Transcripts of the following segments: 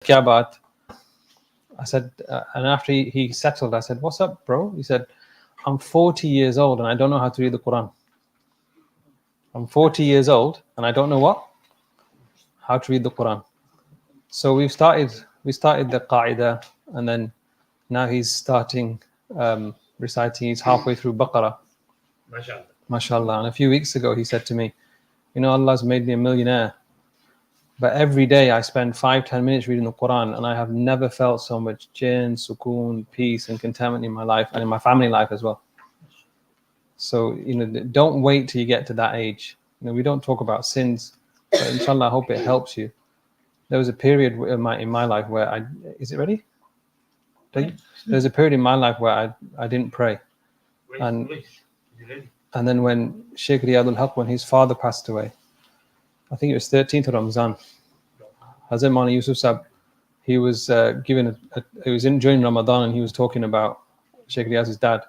Kya baat? I said, and after he settled, I said, what's up, bro? He said, I'm 40 years old and I don't know how to read the Quran. I'm 40 years old and I don't know what? How to read the Quran. So we started the Qaida, and then now he's starting reciting. He's halfway through Baqarah. MashaAllah. MashaAllah. And a few weeks ago he said to me, you know, Allah's made me a millionaire, but every day I spend 5-10 minutes reading the Quran, and I have never felt so much jinn, sukoon, peace and contentment in my life and in my family life as well. So, you know, don't wait till you get to that age. You know, we don't talk about sins, but inshallah, I hope it helps you. There was a period in my life where is it ready? There was a period in my life where I didn't pray. And then when Sheikh Riyadul Haq, when his father passed away, I think it was 13th of Ramzan, Hazrat Mani Yusuf Sahib, he was during Ramadan, and he was talking about Sheikh Riyaz's dad,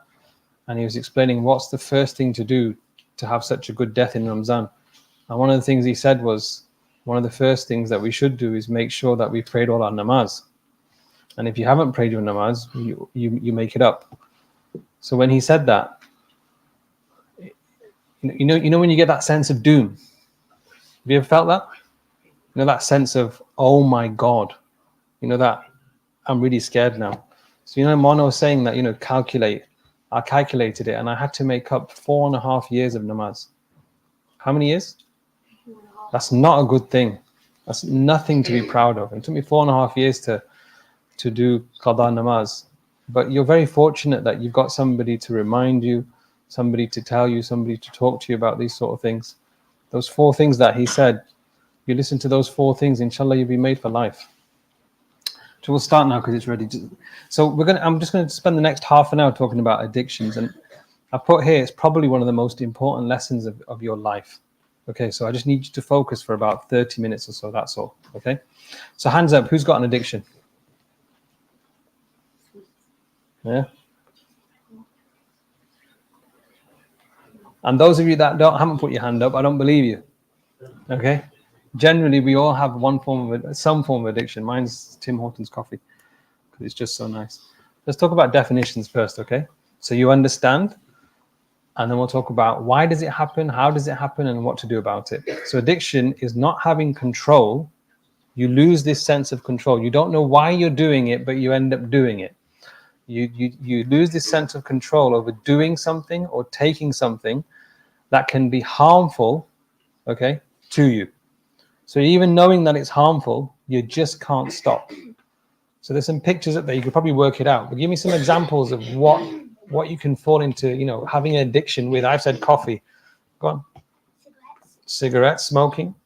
and he was explaining what's the first thing to do to have such a good death in Ramzan. And one of the things he said was, one of the first things that we should do is make sure that we prayed all our namaz. And if you haven't prayed your namaz, you make it up. So when he said that, you know when you get that sense of doom, have you ever felt that? You know, that sense of, oh my God, you know, that I'm really scared now. So, you know, Mono was saying that, you know, I calculated it, and I had to make up 4.5 years of namaz. How many years? That's not a good thing. That's nothing to be proud of. It took me 4.5 years to do qada namaz. But you're very fortunate that you've got somebody to remind you, somebody to tell you, somebody to talk to you about these sort of things. Those 4 things that he said, you listen to those 4 things, inshallah, you'll be made for life. So we'll start now because it's ready. So I'm just going to spend the next half an hour talking about addictions. And I put here, it's probably one of the most important lessons of your life. Okay, so I just need you to focus for about 30 minutes or so, that's all. Okay, so hands up, who's got an addiction? Yeah. And those of you that haven't put your hand up, I don't believe you. Okay. Generally, we all have some form of addiction. Mine's Tim Hortons coffee because it's just so nice. Let's talk about definitions first, okay? So you understand, and then we'll talk about why does it happen, how does it happen, and what to do about it. So addiction is not having control. You lose this sense of control. You don't know why you're doing it, but you end up doing it. You lose this sense of control over doing something or taking something that can be harmful, okay, to you. So even knowing that it's harmful, you just can't stop. So there's some pictures up there. You could probably work it out. But give me some examples of what you can fall into, you know, having an addiction with. I've said coffee. Go on. Cigarettes, smoking.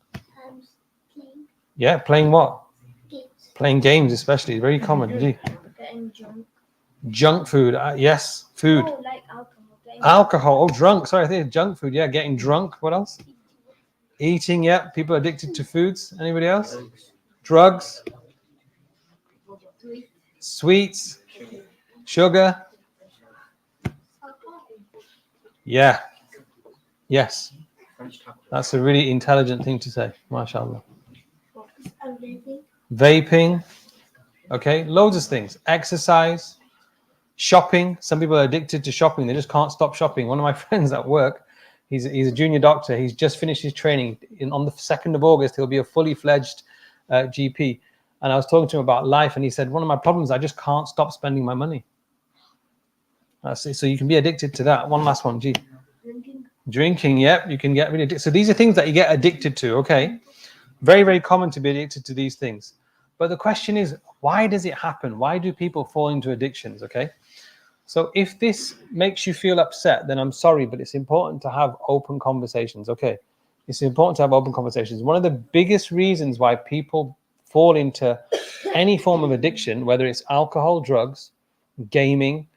Playing. Yeah, playing what? Games. Playing games, especially. Very common. Getting drunk. Junk food. Yes, food. Oh, like alcohol. Alcohol. Oh, drunk. Sorry, I think junk food. Yeah, getting drunk. What else? Eating. Yeah, people addicted to foods. Anybody else? Drugs. Sweets. Sugar. Yeah. Yes. That's a really intelligent thing to say. MashaAllah. Vaping. Okay. Loads of things. Exercise. Shopping. Some people are addicted to shopping. They just can't stop shopping. One of my friends at work, he's a junior doctor. He's just finished his training. On the 2nd of August, he'll be a fully fledged GP. And I was talking to him about life, and he said, one of my problems, I just can't stop spending my money. So you can be addicted to that. One last one, G. Drinking, yep, you can get really addicted. So these are things that you get addicted to, okay? Very, very common to be addicted to these things. But the question is, why does it happen? Why do people fall into addictions, okay? So if this makes you feel upset, then I'm sorry, but it's important to have open conversations, okay? It's important to have open conversations. One of the biggest reasons why people fall into any form of addiction, whether it's alcohol, drugs, gaming,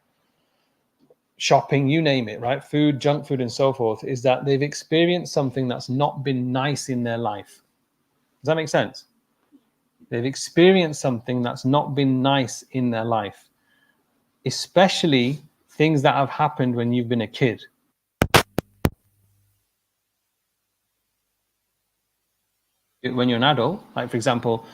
shopping, you name it, right? Food, junk food, and so forth, is that they've experienced something that's not been nice in their life. Does that make sense? They've experienced something that's not been nice in their life, especially things that have happened when you've been a kid. When you're an adult, like for example,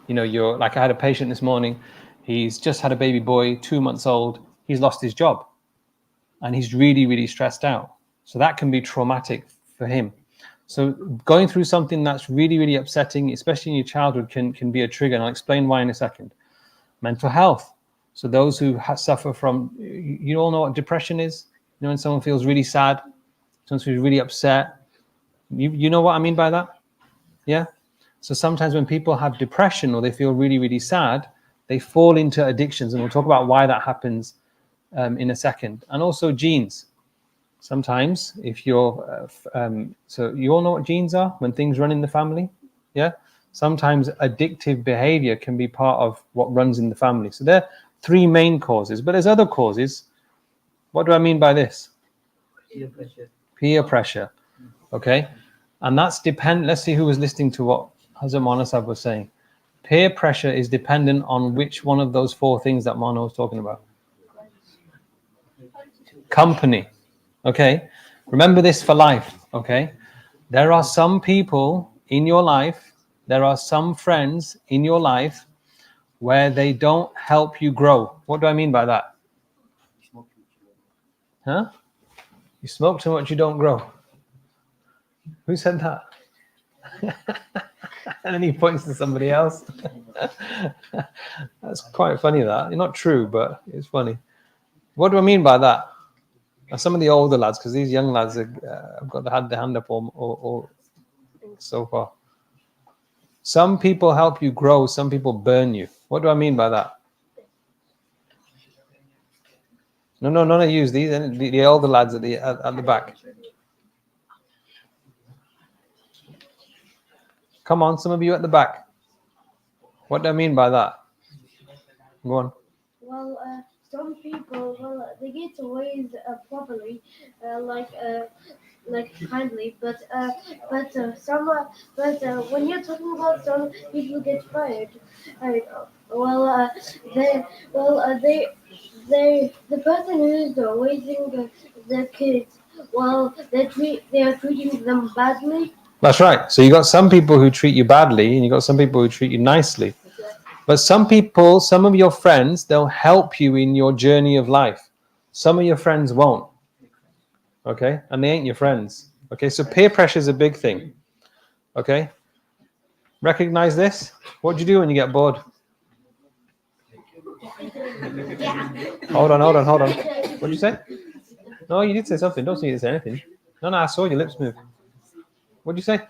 You know, you're like, I had a patient this morning. He's just had a baby boy, 2 months old. He's lost his job and he's really, really stressed out. So that can be traumatic for him. So going through something that's really, really upsetting, especially in your childhood, can be a trigger. And I'll explain why in a second. Mental health. So those who suffer from, you all know what depression is? You know, when someone feels really sad, someone feels really upset. You know what I mean by that? Yeah? So sometimes when people have depression or they feel really, really sad, they fall into addictions. And we'll talk about why that happens in a second. And also genes. Sometimes if you're, so you all know what genes are when things run in the family? Yeah? Sometimes addictive behavior can be part of what runs in the family. So there are 3 main causes, but there's other causes. What do I mean by this? Peer pressure. Peer pressure. Okay. And that's dependent. Let's see who was listening to what Hazrat Manasab was saying. Peer pressure is dependent on which one of those 4 things that Mano was talking about. Company. Okay. Remember this for life. Okay. There are some people in your life, there are some friends in your life where they don't help you grow. What do I mean by that? Huh? You smoke too much, you don't grow. Who said that? And then he points to somebody else. That's quite funny, that. Not true, but it's funny. What do I mean by that? Now, some of the older lads, because these young lads have got the hand up all so far. Some people help you grow, some people burn you. What do I mean by that? No, none of you. These the older lads at the back. Come on, some of you at the back. What do I mean by that? Go on. Well, some people, they get away properly, like kindly, but when you're talking about some people get fired, the person who's raising the kids, they are treating them badly. That's right. So you got some people who treat you badly, and you got some people who treat you nicely. But some people, some of your friends, they'll help you in your journey of life. Some of your friends won't. Okay? And they ain't your friends. Okay? So peer pressure is a big thing. Okay? Recognize this? What do you do when you get bored? Hold on. What did you say? No, you did say something. Don't say you didn't say anything. No, I saw your lips move. What did you say?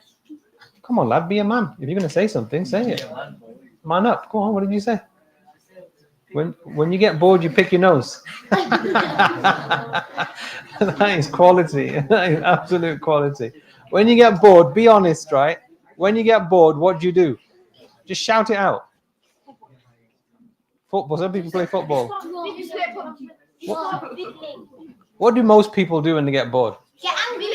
Come on, lad, be a man. If you're going to say something, say it. Man up. Go on, what did you say? When you get bored, you pick your nose. That is quality. That is absolute quality. When you get bored, be honest, right? When you get bored, what do? Just shout it out. Football. Some people play football. What do most people do when they get bored? Get angry.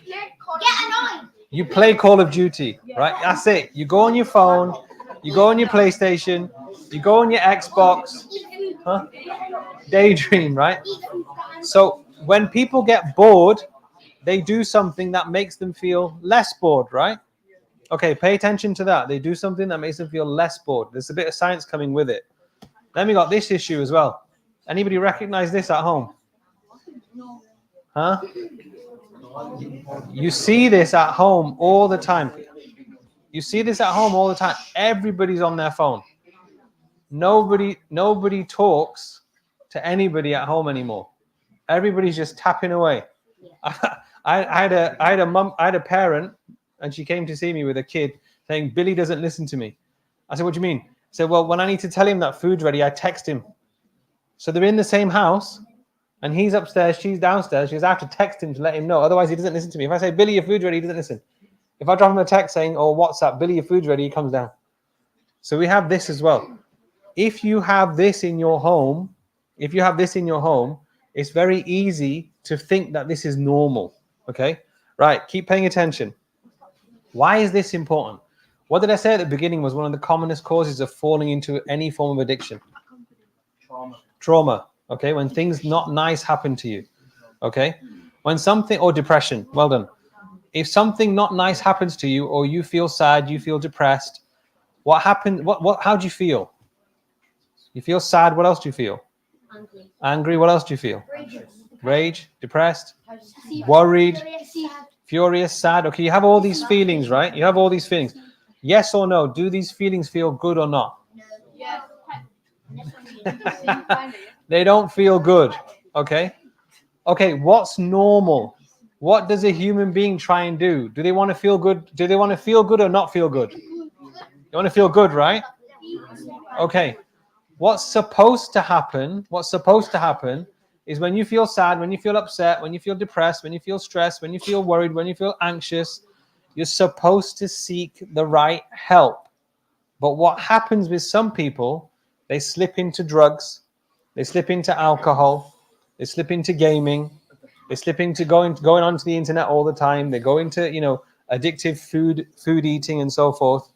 Get annoyed. You play Call of Duty, right? That's it. You go on your phone, you go on your PlayStation, you go on your Xbox, huh? Daydream, right? So when people get bored, they do something that makes them feel less bored, right? Okay, pay attention to that. They do something that makes them feel less bored. There's a bit of science coming with it. Then we got this issue as well. Anybody recognize this at home? Huh? You see this at home all the time. You see this at home all the time. Everybody's on their phone. Nobody talks to anybody at home anymore. Everybody's just tapping away. I had a parent, and she came to see me with a kid saying, Billy doesn't listen to me. I said, what do you mean? I said, well, when I need to tell him that food's ready, I text him. So they're in the same house, and he's upstairs, she's downstairs. She goes, I have to text him to let him know. Otherwise, he doesn't listen to me. If I say, Billy, your food's ready, he doesn't listen. If I drop him a text saying, or WhatsApp, Billy, your food's ready, he comes down. So we have this as well. If you have this in your home, it's very easy to think that this is normal. Okay? Right, keep paying attention. Why is this important? What did I say at the beginning was one of the commonest causes of falling into any form of addiction? Trauma. Okay, when things not nice happen to you. Okay? When something, or depression. Well done. If something not nice happens to you, or you feel sad, you feel depressed, What happened? How do you feel? You feel sad. What else do you feel? Angry. Angry. What else do you feel? Rage, depressed, worried, furious, sad. Okay, you have all these feelings, right? You have all these feelings. Yes or no? Do these feelings feel good or not? They don't feel good. Okay. Okay, what's normal? What does a human being try and do? Do they want to feel good? Do they want to feel good or not feel good? You want to feel good, right? Okay. What's supposed to happen? What's supposed to happen is when you feel sad, when you feel upset, when you feel depressed, when you feel stressed, when you feel worried, when you feel anxious, you're supposed to seek the right help. But what happens with some people, they slip into drugs, they slip into alcohol, they slip into gaming, they slip into going onto the internet all the time, they go into, addictive food eating and so forth.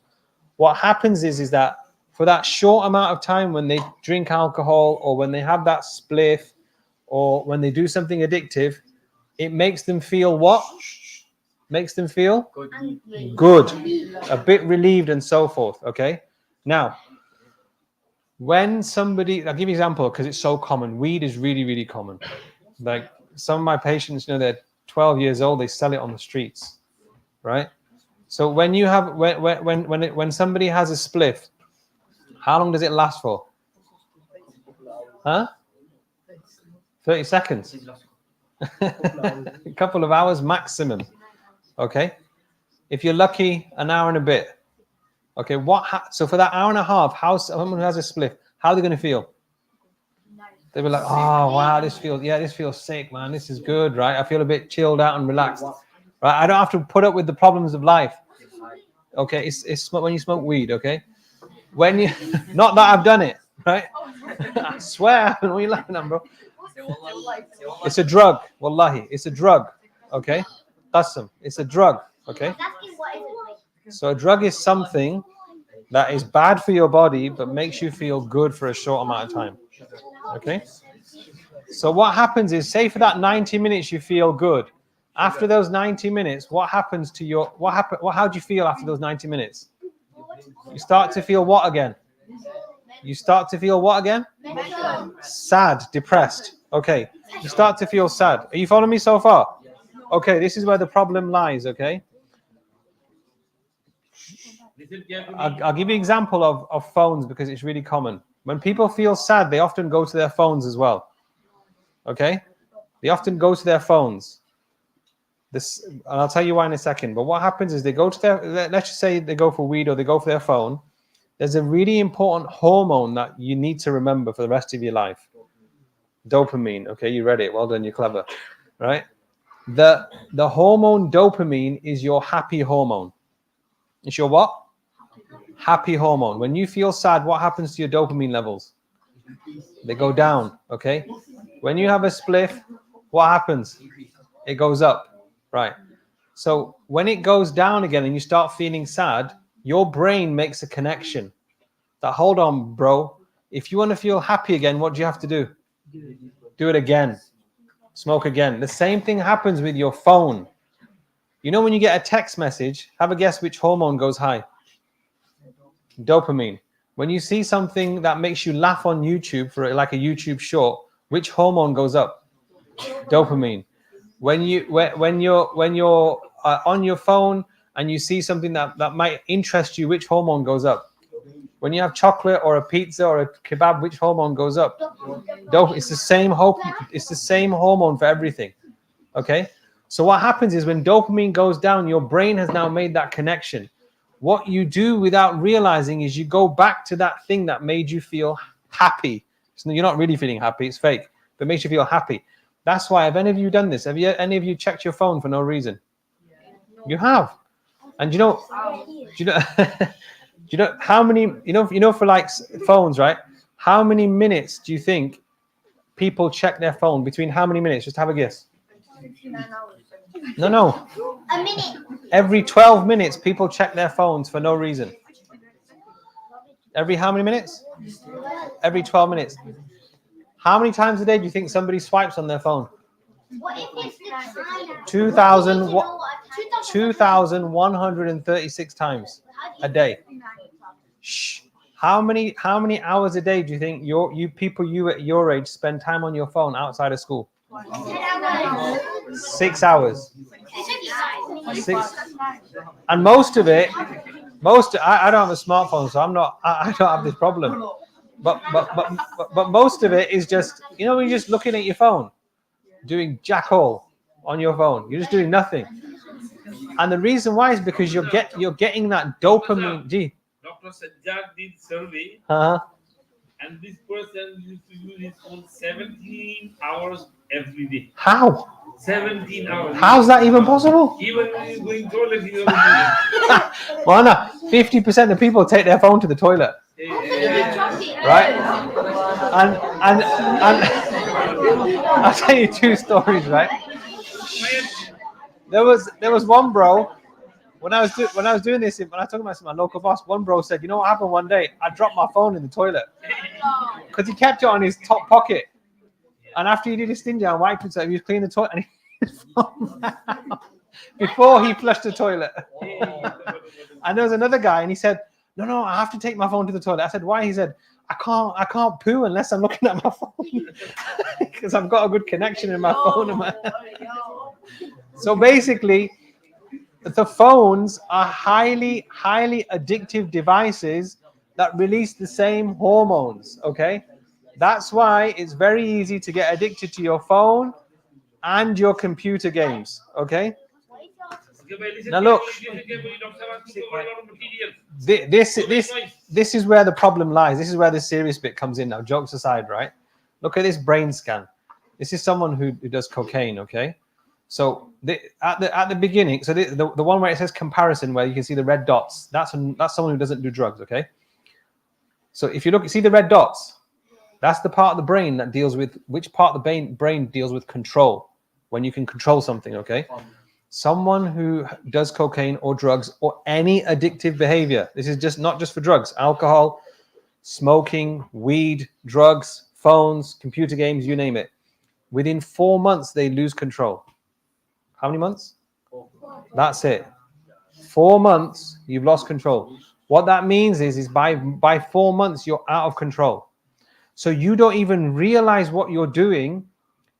What happens is that for that short amount of time when they drink alcohol or when they have that spliff or when they do something addictive, it makes them feel what? Makes them feel good, a bit relieved and so forth. Okay. Now, when somebody, I'll give you an example because it's so common. Weed is really, really common. Like some of my patients, they're 12 years old, they sell it on the streets, right? So when you have when somebody has a spliff, how long does it last for? Huh? 30 seconds. A couple of hours maximum. Okay. If you're lucky, an hour and a bit. Okay. So for that hour and a half, someone who has a spliff, how are they going to feel? They'll be like, oh wow, this feels sick, man. This is good, right? I feel a bit chilled out and relaxed. Right? I don't have to put up with the problems of life. Okay, it's when you smoke weed, okay? When you not that I've done it, right? I swear, what are you laughing at, bro? It's a drug, wallahi. It's a drug, okay? Qasam. It's a drug, okay? So a drug is something that is bad for your body but makes you feel good for a short amount of time. Okay? So what happens is, say for that 90 minutes you feel good. After those 90 minutes, what happens to how do you feel after those 90 minutes? You start to feel what again? You start to feel what again? Sad, depressed. Okay. You start to feel sad. Are you following me so far? Okay, this is where the problem lies, okay? I'll give you an example of phones because it's really common. When people feel sad, they often go to their phones as well. Okay? They often go to their phones. And I'll tell you why in a second. But what happens is they go to let's just say they go for weed or they go for their phone. There's a really important hormone that you need to remember for the rest of your life. Dopamine. Okay, you read it. Well done, you're clever. Right? The hormone dopamine is your happy hormone. It's your what? Happy hormone. When you feel sad, what happens to your dopamine levels? They go down, okay? When you have a spliff, what happens? It goes up, right? So when it goes down again and you start feeling sad, your brain makes a connection that, hold on, bro, if you want to feel happy again, what do you have to do? Do it again. Smoke again. The same thing happens with your phone. You know when you get a text message, have a guess which hormone goes high? Dopamine. When you see something that makes you laugh on YouTube for like a YouTube short, which hormone goes up? Dopamine. When you're on your phone and you see something that might interest you, which hormone goes up? When you have chocolate or a pizza or a kebab, which hormone goes up? It's the same It's the same hormone for everything. Okay. So what happens is when dopamine goes down, your brain has now made that connection. What you do without realizing is you go back to that thing that made you feel happy. So you're not really feeling happy, it's fake, but it makes you feel happy. That's why, have any of you done this? Have any of you checked your phone for no reason? You have. And do you know how many, for like phones, right? How many minutes do you think people check their phone? Between how many minutes? Just have a guess. 59 hours. No. A minute. Every 12 minutes, people check their phones for no reason. Every how many minutes? Every 12 minutes. How many times a day do you think somebody swipes on their phone? What if it's the time? 2,136 times a day. Shh. How many hours a day do you think you people at your age spend time on your phone outside of school? 6 hours. 6. And most of it, I don't have a smartphone, so I don't have this problem. But most of it is just, you're just looking at your phone, doing jack all on your phone. You're just doing nothing. And the reason why is because you're getting that dopamine. Dr. Sajjad did survey, and this person used to use his phone 17 hours every day. How? 17 hours. How's that even possible? Even when he's going toilet, he only doing Well, no, 50% of people take their phone to the toilet, right? And I'll tell you 2 stories, right? There was one bro. When I was doing this, when I was talking about my local boss, one bro said, "You know what happened one day? I dropped my phone in the toilet because he kept it on his top pocket, and after he did his stingy and wiped it, he was cleaning the toilet and his phone out before he flushed the toilet." And there was another guy, and he said, "No, I have to take my phone to the toilet." I said, "Why?" He said, I can't poo unless I'm looking at my phone because I've got a good connection in my phone." So basically, the phones are highly addictive devices that release the same hormones. Okay, that's why it's very easy to get addicted to your phone and your computer games. Okay, now look, this is where the problem lies. This is where the serious bit comes in now. Jokes aside, right? Look at this brain scan. This is someone who does cocaine. Okay. So at the beginning, so the one where it says comparison, where you can see the red dots, that's someone who doesn't do drugs, okay? So if you see the red dots, that's the part of the brain that deals with, which part of the brain deals with control, when you can control something, okay? Someone who does cocaine or drugs or any addictive behavior, this is not just for drugs, alcohol, smoking, weed, drugs, phones, computer games, you name it. Within 4 months, they lose control. How many months? That's it. 4 months, you've lost control. What that means is by 4 months, you're out of control. So you don't even realize what you're doing,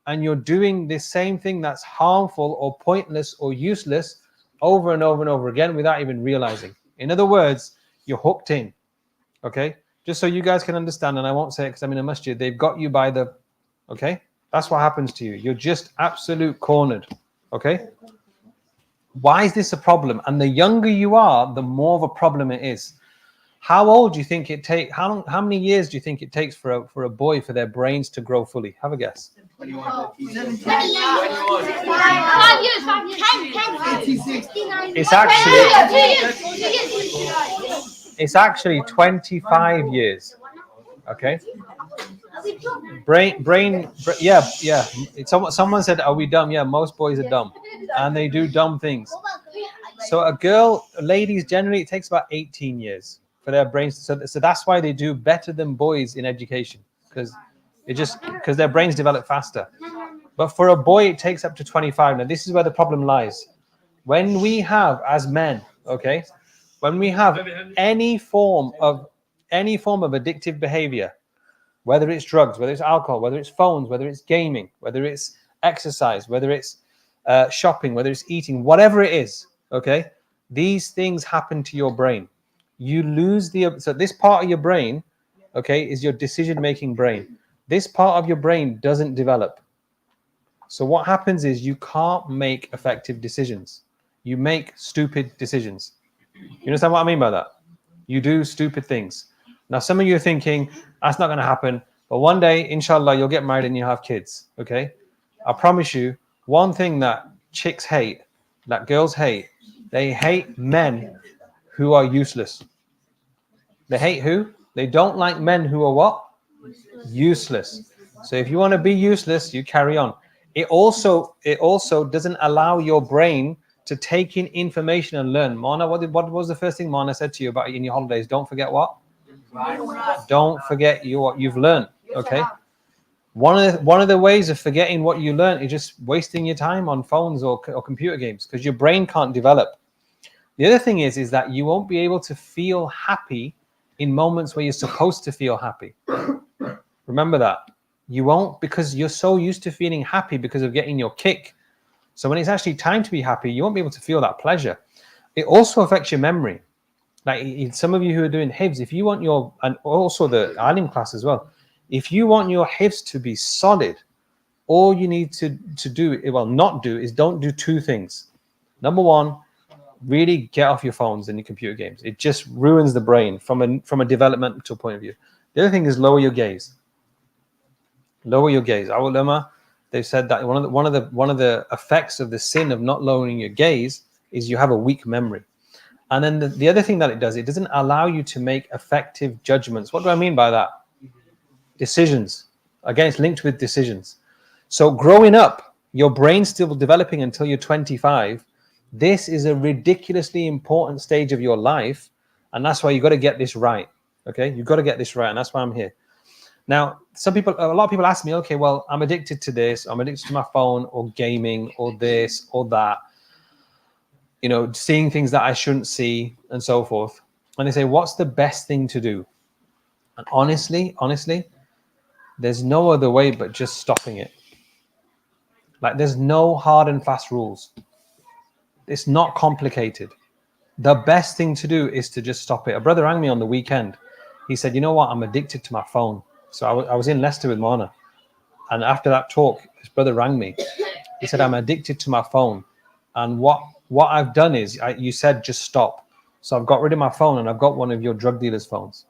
and you're doing the same thing that's harmful or pointless or useless over and over and over again without even realizing. In other words, you're hooked in. Okay? Just so you guys can understand, and I won't say it because I'm in a masjid, they've got you by the, okay? That's what happens to you. You're just absolute cornered. Okay, why is this a problem? And the younger you are, the more of a problem it is. How old do you think it takes? How many years do you think it takes for a boy for their brains to grow fully? Have a guess. 5 years. 10. It's actually 25 years. Okay. Brain. Yeah. Someone said, "Are we dumb?" Yeah, most boys are dumb, and they do dumb things. So ladies generally, it takes about 18 years for their brains. So that's why they do better than boys in education, because their brains develop faster. But for a boy, it takes up to 25. Now, this is where the problem lies. When we have, as men, okay, when we have any form of addictive behavior, whether it's drugs, whether it's alcohol, whether it's phones, whether it's gaming, whether it's exercise, whether it's shopping, whether it's eating, whatever it is, okay, these things happen to your brain. You lose so this part of your brain, okay, is your decision-making brain. This part of your brain doesn't develop. So what happens is you can't make effective decisions. You make stupid decisions. You understand what I mean by that? You do stupid things. Now, some of you are thinking, that's not going to happen. But one day, inshallah, you'll get married and you'll have kids, okay? I promise you, one thing that chicks hate, that girls hate, they hate men who are useless. They hate who? They don't like men who are what? Useless. So if you want to be useless, you carry on. It also doesn't allow your brain to take in information and learn. Mona, what was the first thing Mona said to you about in your holidays? Don't forget what? Don't forget what you've learned. Okay. One of the ways of forgetting what you learned is just wasting your time on phones or computer games, because your brain can't develop. The other thing is that you won't be able to feel happy in moments where you're supposed to feel happy. Remember that. You won't, because you're so used to feeling happy because of getting your kick. So when it's actually time to be happy, you won't be able to feel that pleasure. It also affects your memory. Like some of you who are doing hifz, if you want your, and also the alim class as well, if you want your hifz to be solid, all you need to do, well, not do, is don't do two things. Number one, really get off your phones and your computer games. It just ruins the brain from a developmental point of view. The other thing is lower your gaze. Lower your gaze. Our ulama, they've said that one of the effects of the sin of not lowering your gaze is you have a weak memory. And then the other thing that it does, it doesn't allow you to make effective judgments. What do I mean by that? Decisions. Again, it's linked with decisions. So growing up, your brain's still developing until you're 25. This is a ridiculously important stage of your life. And that's why you've got to get this right. Okay? You've got to get this right. And that's why I'm here. Now, a lot of people ask me, okay, well, I'm addicted to this. I'm addicted to my phone or gaming or this or that. You know, seeing things that I shouldn't see and so forth. And they say, what's the best thing to do? And honestly, there's no other way but just stopping it. Like, there's no hard and fast rules. It's not complicated. The best thing to do is to just stop it. A brother rang me on the weekend. He said, you know what? I'm addicted to my phone. So I was in Leicester with Mona. And after that talk, his brother rang me. He said, I'm addicted to my phone. And what I've done is, you said just stop. So I've got rid of my phone and I've got one of your drug dealers' phones.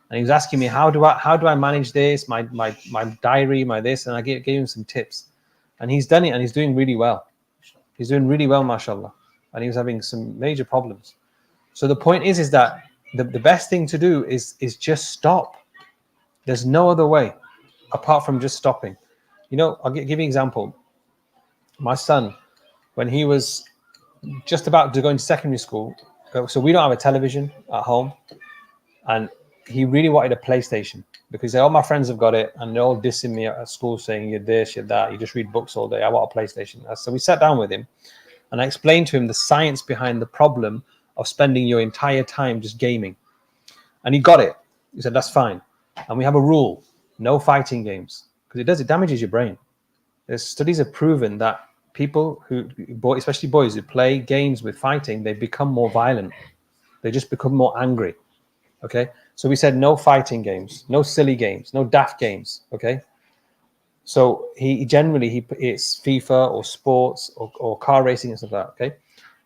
And he was asking me, how do I manage this, my diary, my this? And I gave him some tips. And he's done it and he's doing really well. He's doing really well, mashallah. And he was having some major problems. So the point is that the best thing to do is just stop. There's no other way apart from just stopping. You know, I'll give you an example. My son, when he was just about to go into secondary school, so we don't have a television at home, and he really wanted a PlayStation because all my friends have got it and they're all dissing me at school saying you're this, you're that, you just read books all day. I want a PlayStation. So we sat down with him and I explained to him the science behind the problem of spending your entire time just gaming. And he got it. He said, that's fine. And we have a rule, no fighting games, because it damages your brain. There's studies have proven that people especially boys who play games with fighting, they become more violent. They just become more angry. Okay. So we said no fighting games, no silly games, no daft games. Okay. So he generally it's FIFA or sports or car racing and stuff like that. Okay.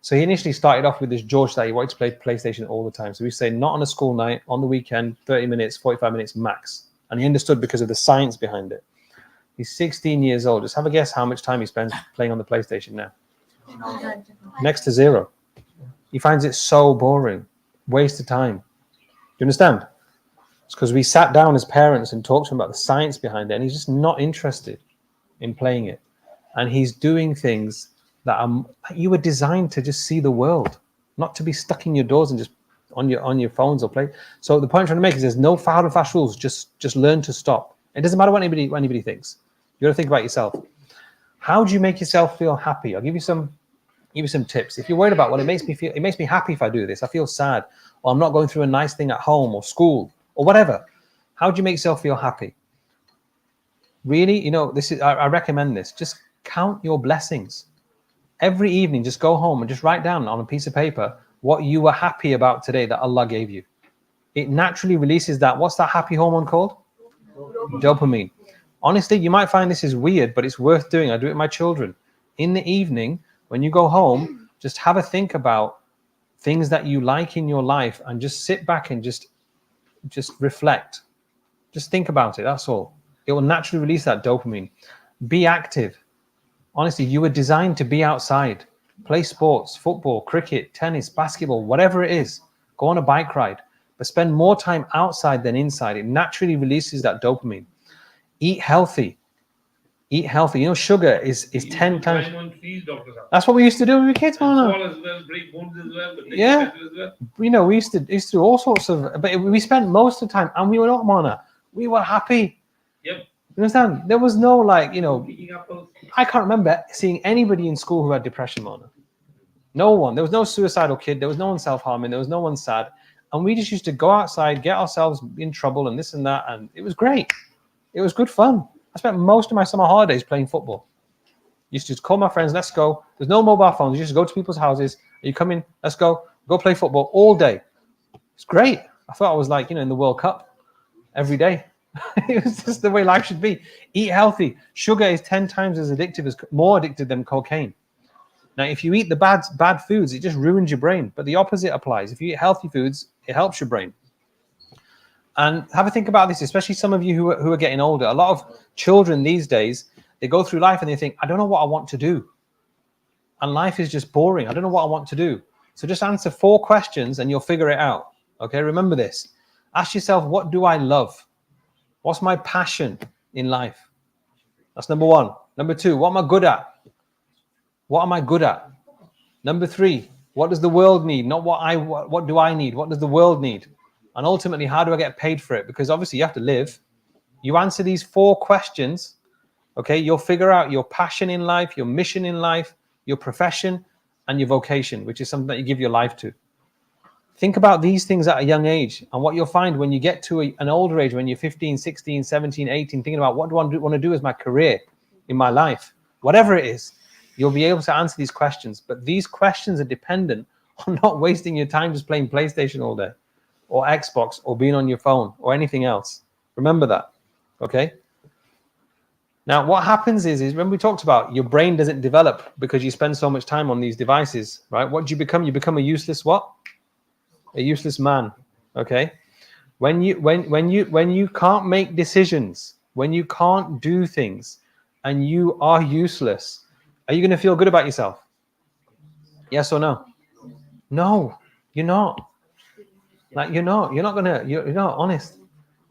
So he initially started off with this George that he wanted to play PlayStation all the time. So we say not on a school night, on the weekend, 30 minutes, 45 minutes max. And he understood because of the science behind it. He's 16 years old. Just have a guess how much time he spends playing on the PlayStation now. Next to zero. He finds it so boring. Waste of time. Do you understand? It's because we sat down as parents and talked to him about the science behind it, and he's just not interested in playing it. And he's doing things that you were designed to just see the world, not to be stuck in your doors and just on your phones or play. So the point I'm trying to make is there's no hard and fast rules. Just learn to stop. It doesn't matter what anybody thinks. You got to think about yourself. How do you make yourself feel happy? I'll give you some tips. If you're worried about, well, it makes me happy if I do this. I feel sad, or I'm not going through a nice thing at home or school or whatever. How do you make yourself feel happy? Really, you know, I recommend this. Just count your blessings. Every evening, just go home and just write down on a piece of paper what you were happy about today that Allah gave you. It naturally releases that. What's that happy hormone called? Dopamine. Honestly, you might find this is weird, but it's worth doing. I do it with my children. In the evening, when you go home, just have a think about things that you like in your life and just sit back and just reflect. Just think about it. That's all. It will naturally release that dopamine. Be active. Honestly, you were designed to be outside. Play sports, football, cricket, tennis, basketball, whatever it is. Go on a bike ride. But spend more time outside than inside. It naturally releases that dopamine. Eat healthy. Eat healthy. You know, sugar is 10 times. That's what we used to do when we were kids, man. Yeah. You know, we used to do all sorts of, but we spent most of the time, and we were not, Mona. We were happy. Yep. You understand? There was no, like, you know, I can't remember seeing anybody in school who had depression, Mona. No one. There was no suicidal kid. There was no one self-harming. There was no one sad. And we just used to go outside, get ourselves in trouble and this and that. And it was great. It was good fun. I spent most of my summer holidays playing football. Used to call my friends, let's go. There's no mobile phones. You just go to people's houses. You come in, let's go play football all day. It's great. I thought I was like, in the World Cup every day. It was just the way life should be. Eat healthy. Sugar is 10 times as addictive, more addictive than cocaine. Now, if you eat the bad foods, it just ruins your brain. But the opposite applies. If you eat healthy foods, it helps your brain. And have a think about this, especially some of you who are getting older. A lot of children these days, they go through life and they think, I don't know what I want to do. And life is just boring. I don't know what I want to do. So just answer 4 questions and you'll figure it out. Okay, remember this. Ask yourself, what do I love? What's my passion in life? That's number 1. Number 2, what am I good at? What am I good at? Number 3, what does the world need? Not what do I need? What does the world need? And ultimately, how do I get paid for it? Because obviously you have to live. You answer these 4 questions, okay, you'll figure out your passion in life, your mission in life, your profession, and your vocation, which is something that you give your life to. Think about these things at a young age, and what you'll find when you get to an older age, when you're 15, 16, 17, 18, thinking about what do I want to do as my career in my life, whatever it is, you'll be able to answer these questions. But these questions are dependent on not wasting your time just playing PlayStation all day, or Xbox, or being on your phone, or anything else. Remember that, okay? Now, what happens is when we talked about your brain doesn't develop because you spend so much time on these devices, right? What do you become? You become a useless what? A useless man, okay? When you can't make decisions, when you can't do things, and you are useless, are you going to feel good about yourself? Yes or no? No, you're not. Like you're not honest.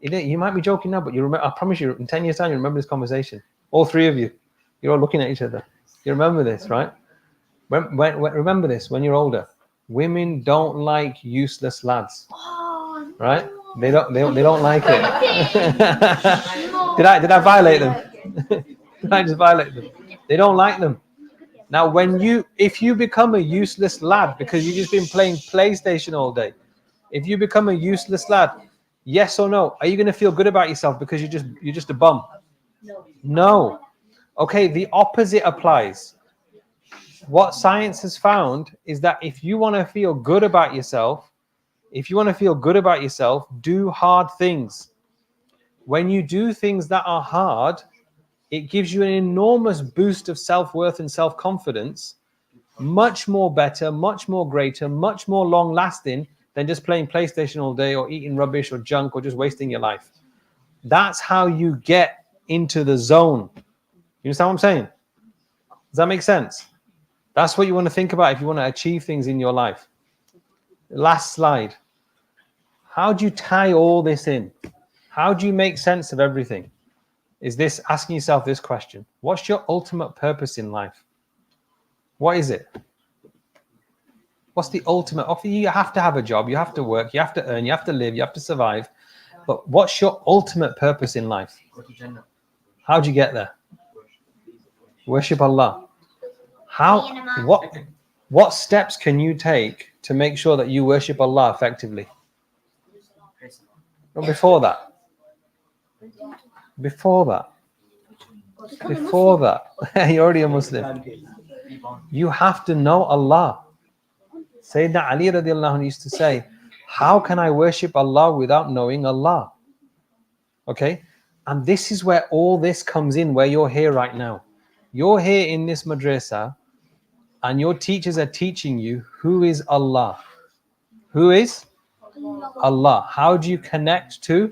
You might be joking now, but you remember. I promise you, in 10 years' time, you remember this conversation. All 3 of you, you're all looking at each other. You remember this, right? Remember this when you're older. Women don't like useless lads, right? They don't like it. Did I violate them? Did I just violate them? They don't like them. Now, if you become a useless lad because you've just been playing PlayStation all day, if you become a useless lad, yes or no? Are you going to feel good about yourself because you're just a bum? No. Okay, the opposite applies. What science has found is that if you want to feel good about yourself, do hard things. When you do things that are hard, it gives you an enormous boost of self-worth and self-confidence, much more better, much more greater, much more long-lasting than just playing PlayStation all day or eating rubbish or junk or just wasting your life. That's how you get into the zone. You understand what I'm saying? Does that make sense? That's what you want to think about if you want to achieve things in your life. Last slide. How do you tie all this in? How do you make sense of everything? Is this asking yourself this question? What's your ultimate purpose in life? What is it? What's the ultimate? You have to have a job, you have to work, you have to earn, you have to live, you have to survive. But what's your ultimate purpose in life? How do you get there? Worship Allah. What steps can you take to make sure that you worship Allah effectively? Well, before that, you're already a Muslim. You have to know Allah. Sayyidina Ali radiallahu anhu used to say, how can I worship Allah without knowing Allah? Okay, and this is where all this comes in, where you're here right now. You're here in this madrasa, and your teachers are teaching you who is Allah. Who is Allah? How do you connect to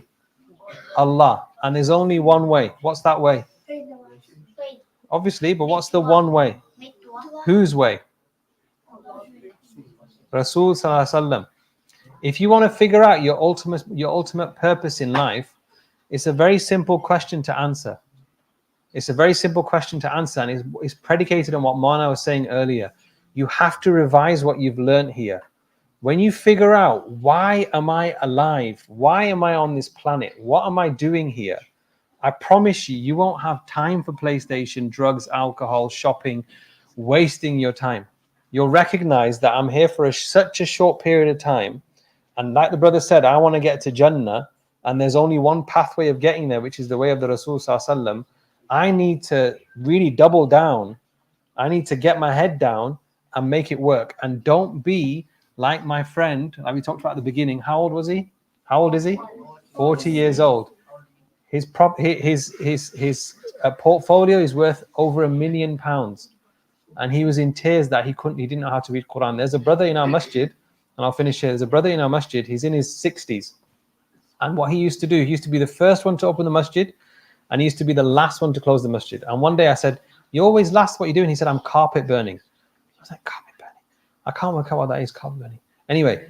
Allah? And there's only one way. What's that way? Obviously, but what's the one way? Whose way? Rasul Sallallahu Alaihi Wasallam. If you want to figure out your ultimate purpose in life, it's a very simple question to answer. It's a very simple question to answer, and it's predicated on what Mana was saying earlier. You have to revise what you've learned here. When you figure out, why am I alive? Why am I on this planet? What am I doing here? I promise you, you won't have time for PlayStation, drugs, alcohol, shopping, wasting your time. You'll recognize that I'm here for such a short period of time, And like the brother said, I want to get to Jannah, and there's only one pathway of getting there, which is the way of the Rasul Sallallahu Alaihi Wasallam. I need to really double down. I need to get my head down and make it work. And don't be like my friend, like we talked about at the beginning. How old was he? How old is he? 40 years old. His portfolio is worth over £1 million. And he was in tears that he didn't know how to read Quran. There's a brother in our masjid, and I'll finish here. There's a brother in our masjid. He's in his 60s. And what he used to do, he used to be the first one to open the masjid, and he used to be the last one to close the masjid. And one day I said, "You're always last, what are you doing?" He said, "I'm carpet burning." I was like, "Carpet burning? I can't work out what that is, carpet burning." Anyway,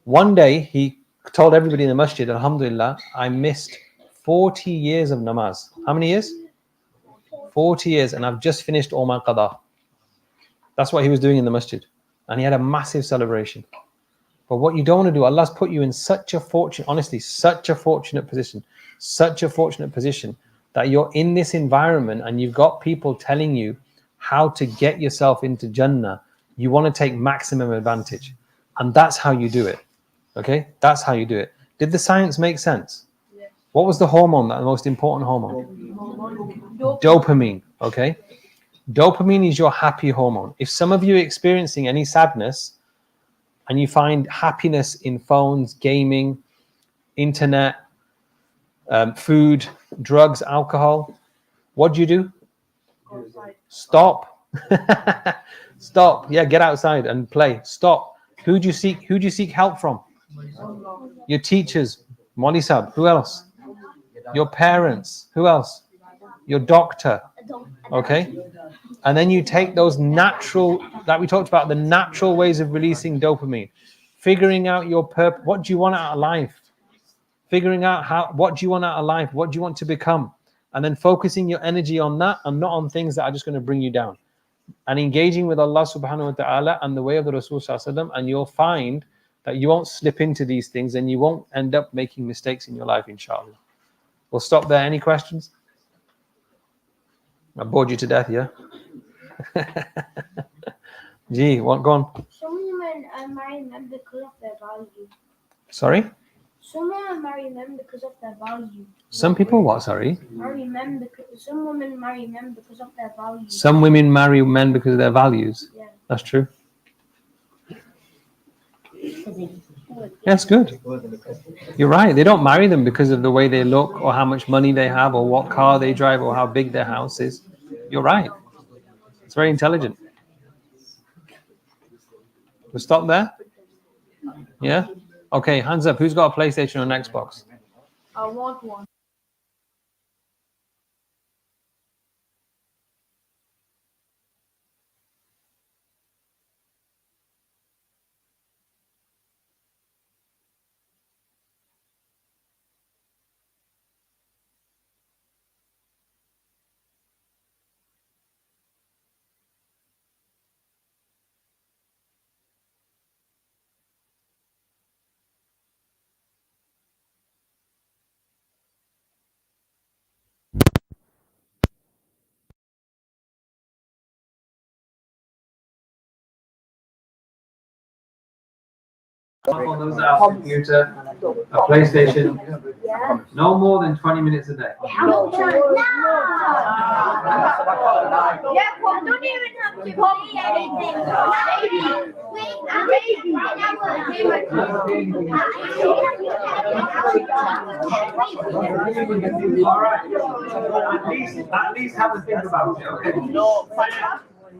one day he told everybody in the masjid, Alhamdulillah, I missed 40 years of namaz. How many years? 40 years, and I've just finished all my qada. That's what he was doing in the masjid. And he had a massive celebration. But what you don't want to do, Allah's put you in such a fortunate position that you're in this environment and you've got people telling you how to get yourself into Jannah. You want to take maximum advantage. And that's how you do it. Okay? That's how you do it. Did the science make sense? Yes. What was the hormone, the most important hormone? Dopamine. Okay? Dopamine is your happy hormone. If some of you are experiencing any sadness and you find happiness in phones, gaming, internet, food, drugs, alcohol, what do you do? Stop. Stop. Yeah, get outside and play. Stop. Who do you seek help from? Your teachers, Molly Sab. Who else? Your parents. Who else? Your doctor. Okay? And then you take those natural, like we talked about, the natural ways of releasing dopamine, figuring out your purpose. What do you want out of life? Figuring out what do you want out of life? What do you want to become? And then focusing your energy on that and not on things that are just going to bring you down. And engaging with Allah subhanahu wa ta'ala and the way of the Rasul sallallahu alaihi wasallam, and you'll find that you won't slip into these things and you won't end up making mistakes in your life, inshallah. We'll stop there. Any questions? I bored you to death, yeah? Gee, what? Go on. Some women marry men because of their value. Sorry? Some women marry men because of their value. Some people what, sorry? Some women marry men because of their value. Some women marry men because of their values. Yeah. That's true. That's good. You're right. They don't marry them because of the way they look or how much money they have or what car they drive or how big their house is. You're right. It's very intelligent. We'll stop there? Yeah? Okay, hands up. Who's got a PlayStation or an Xbox? I want one. On those that have a computer, a PlayStation, no more than 20 minutes a day. Yeah, Pop, don't even have to copy anything. All right. At least have a think about it. Okay. No,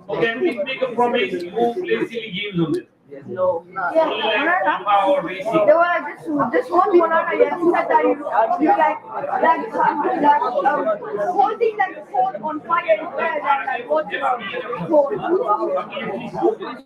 okay, we make a promise. You won't play silly games on this. No. Only like FIFA or racing. There were this one said that you holding like the phone on fire is better than like watching a phone.